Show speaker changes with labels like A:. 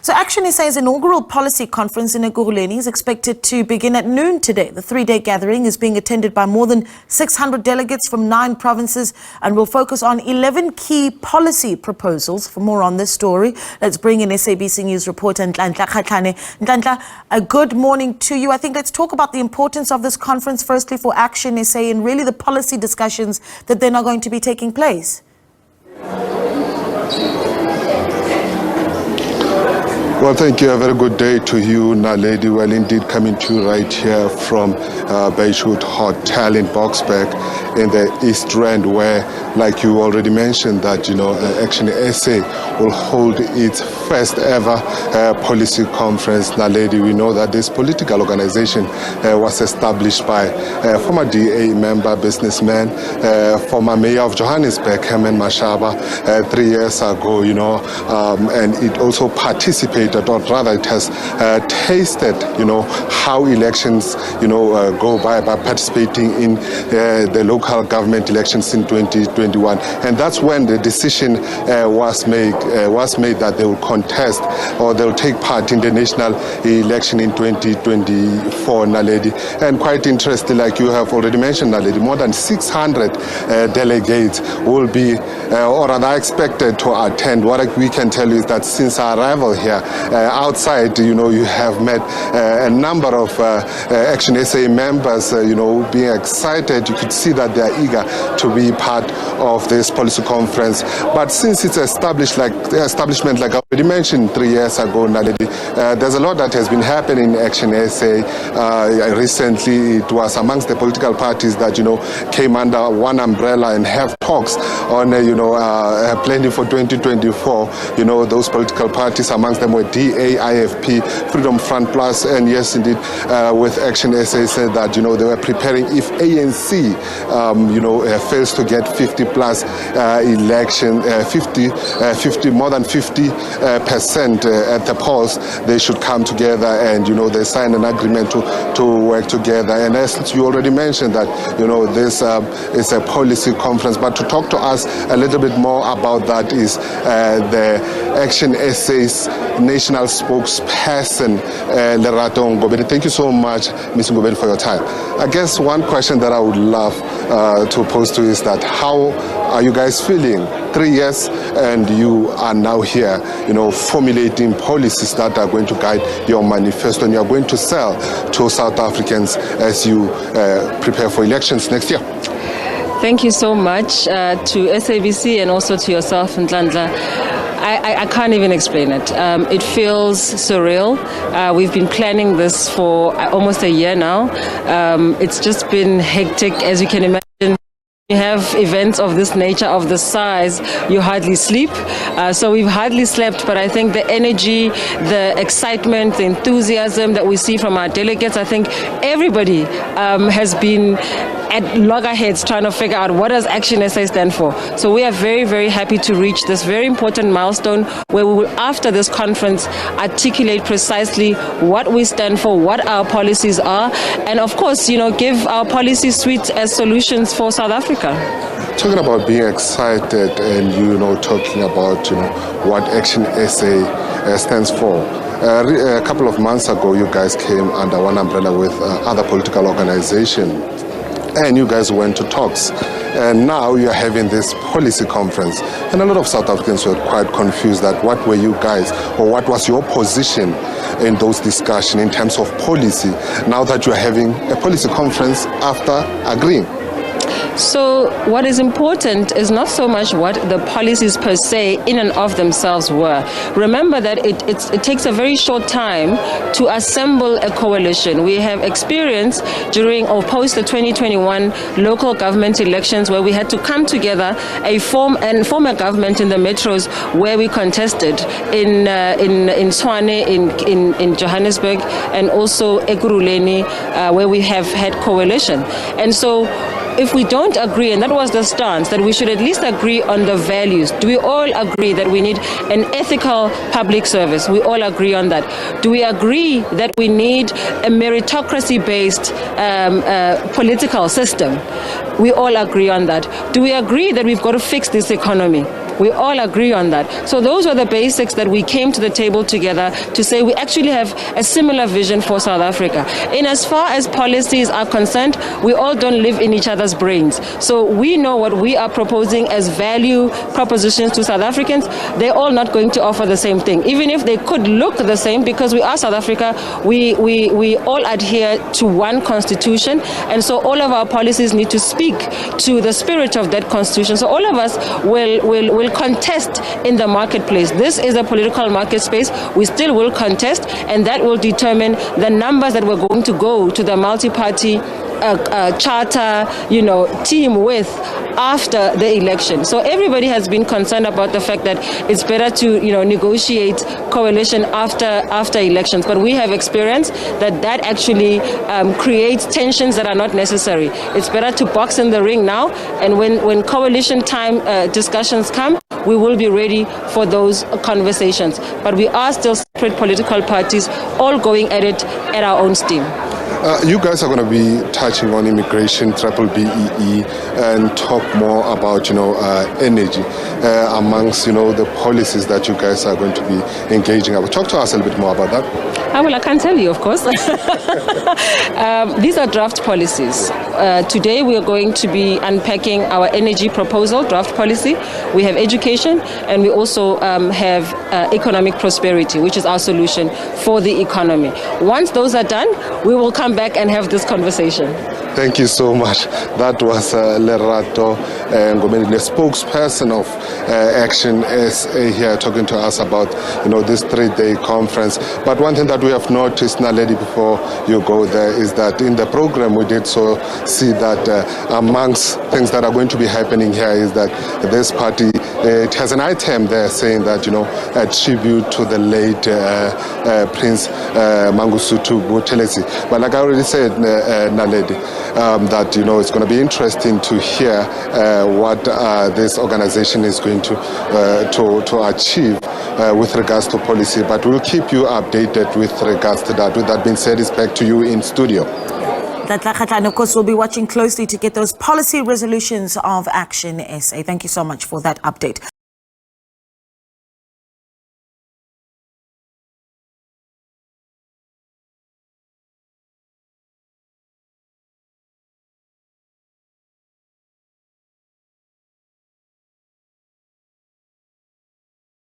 A: So ActionSA's inaugural policy conference in Ekurhuleni is expected to begin at noon today. The three-day gathering is being attended by more than 600 delegates from 9 provinces and will focus on 11 key policy proposals. For more on this story, let's bring in SABC News reporter Ntlantla Kgatlhane. Ntlantla, a good morning to you. I think let's talk about the importance of this conference, firstly for ActionSA and really the policy discussions that then are going to be taking place.
B: Well, thank you. A very good day to you, Naledi. Well, indeed, coming to you right here from Beirut Hotel in Boksburg in the East Rand, where, like you already mentioned, that, ActionSA will hold its first ever policy conference. Naledi, we know that this political organization was established by former DA member, businessman, former mayor of Johannesburg, Herman Mashaba, 3 years ago, and it also participated, or rather it has tasted, how elections, go by participating in the local government elections in 2021. And that's when the decision was made that they will contest or they'll take part in the national election in 2024, Naledi. And quite interesting, like you have already mentioned, Naledi, more than 600 delegates will be, or are expected to attend. What we can tell you is that since our arrival here, outside, you have met a number of ActionSA members, being excited. You could see that they are eager to be part of this policy conference. But since it's establishment, like I already mentioned 3 years ago, Naledi, there's a lot that has been happening in ActionSA. Recently, it was amongst the political parties that, came under one umbrella and have talks on, planning for 2024. Those political parties, amongst them were DA, IFP, Freedom Front Plus, and yes, indeed, with ActionSA said that, they were preparing if ANC, fails to get 50 plus election, more than 50% at the polls, they should come together and, they sign an agreement to work together. And as you already mentioned that, this is a policy conference, but to talk to us a little bit more about that is the ActionSA's national spokesperson, Lerato Ngobeni. Thank you so much, Ms. Ngobeni, for your time. I guess one question that I would love to pose to you is that how are you guys feeling? 3 years and you are now here, formulating policies that are going to guide your manifesto and you are going to sell to South Africans as you prepare for elections next year.
C: Thank you so much to SABC and also to yourself, Ntlantla. I can't even explain it. It feels surreal. We've been planning this for almost a year now. It's just been hectic, as you can imagine. You have events of this nature, of this size, you hardly sleep. So we've hardly slept, but I think the energy, the excitement, the enthusiasm that we see from our delegates, I think everybody has been at loggerheads trying to figure out what does ActionSA stand for. So we are very, very happy to reach this very important milestone where we will, after this conference, articulate precisely what we stand for, what our policies are, and of course, give our policy suite as solutions for South Africa.
B: Talking about being excited and, talking about, what ActionSA stands for. A couple of months ago, you guys came under one umbrella with other political organizations. And you guys went to talks. And now you're having this policy conference. And a lot of South Africans were quite confused that what were you guys, or what was your position in those discussions in terms of policy, now that you're having a policy conference after agreeing?
C: So what is important is not so much what the policies per se in and of themselves were. Remember that it takes a very short time to assemble a coalition. We have experience during or post the 2021 local government elections where we had to come together form a government in the metros where we contested in Tshwane, in Johannesburg, and also Ekurhuleni, where we have had coalition. And so if we don't agree, and that was the stance, that we should at least agree on the values. Do we all agree that we need an ethical public service? We all agree on that. Do we agree that we need a meritocracy-based political system? We all agree on that. Do we agree that we've got to fix this economy? We all agree on that. So those were the basics that we came to the table together to say we actually have a similar vision for South Africa. In as far as policies are concerned, we all don't live in each other's brains. So we know what we are proposing as value propositions to South Africans. They're all not going to offer the same thing. Even if they could look the same, because we are South Africa, we all adhere to one constitution, and so all of our policies need to speak to the spirit of that constitution. So all of us will contest in the marketplace. This is a political market space. We still will contest, and that will determine the numbers that we're going to go to the multi-party charter, team with after the election. So everybody has been concerned about the fact that it's better to, negotiate coalition after elections. But we have experienced that actually creates tensions that are not necessary. It's better to box in the ring now, and when coalition time discussions come, we will be ready for those conversations. But we are still separate political parties, all going at it at our own steam.
B: You guys are going to be touching on immigration, BEE, and talk more about, energy amongst, the policies that you guys are going to be engaging about. Talk to us a little bit more about that.
C: Well, I can't tell you, of course. These are draft policies. Today we are going to be unpacking our energy proposal, draft policy. We have education, and we also have economic prosperity, which is our solution for the economy. Once those are done, we will come back and have this conversation.
B: Thank you so much. That was Lerato Ngomeni, the spokesperson of ActionSA here, talking to us about this 3-day conference. But one thing that we have noticed, Naledi, before you go there, is that in the program we did see that amongst things that are going to be happening here is that this party, it has an item there saying that a tribute to the late Prince Mangosuthu Buthelezi. But like I already said, Naledi, that it's going to be interesting to hear what this organization is going to achieve with regards to policy. But we'll keep you updated with regards to that. With that being said, it's back to you in studio.
A: Kgatlhane, of course, we'll be watching closely to get those policy resolutions of ActionSA. Thank you so much for that update.